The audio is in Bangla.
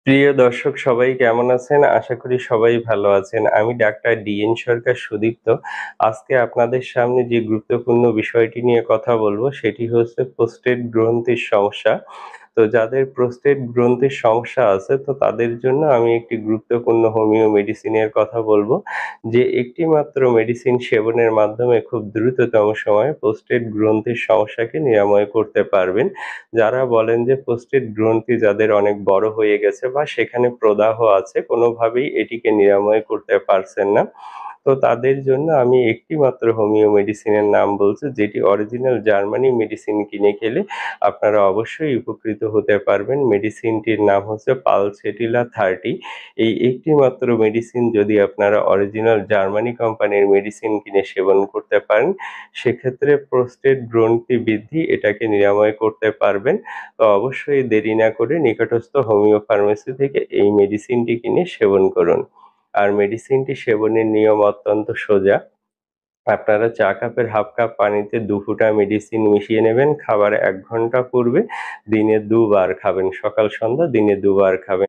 প্রিয় দর্শক সবাই কেমন আছেন? আশা করি সবাই ভালো আছেন। আমি ডাক্তার ডিএন সরকার সুদীপ্ত। আজকে আপনাদের সামনে যে গুরুত্বপূর্ণ বিষয়টি নিয়ে কথা বলব সেটি হচ্ছে প্রোস্টেট গ্রন্থির সমস্যা। তো যাদের প্রোস্টেট গ্রন্থির সমস্যা আছে তো তাদের জন্য আমি একটি গুরুত্বপূর্ণ হোমিও মেডিসিনের কথা বলব। যে একটি মাত্র মেডিসিন সেবনের মাধ্যমে খুব দ্রুততম সময়ে প্রোস্টেট গ্রন্থির সমস্যাকে নিরাময় করতে পারবেন। যারা বলেন যে প্রোস্টেট গ্রন্থি যাদের অনেক বড় হয়ে গেছে বা সেখানে প্রদাহ আছে কোনোভাবেই এটিকে নিরাময় করতে পারছেন না। তো তাদের জন্য আমি একটি মাত্র হোমিও মেডিসিনের নাম বলছি যেটি অরিজিনাল জার্মানি মেডিসিন কিনে খেলে আপনারা অবশ্যই উপকৃত হতে পারবেন। মেডিসিনটির নাম হচ্ছে পালসেটিলা 30। এই একটি মাত্র মেডিসিন যদি আপনারা অরিজিনাল জার্মানি কোম্পানির মেডিসিন কিনে সেবন করতে পারেন, সেক্ষেত্রে প্রোস্টেট গ্রন্থি বৃদ্ধি এটাকে নিরাময় করতে পারবেন। তো অবশ্যই দেরি না করে নিকটস্থ হোমিও ফার্মেসি থেকে এই মেডিসিনটি কিনে সেবন করুন। আর মেডিসিনটি সেবনের নিয়ম অত্যন্ত সোজা। আপনারা চা কাপের 1/2 কাপ পানিতে ২ ফোঁটা মেডিসিন মিশিয়ে নেবেন। খাবার ১ ঘন্টা পূর্বে দিনে ২ বার খাবেন। সকাল সন্ধ্যা দিনে ২ বার খাবেন।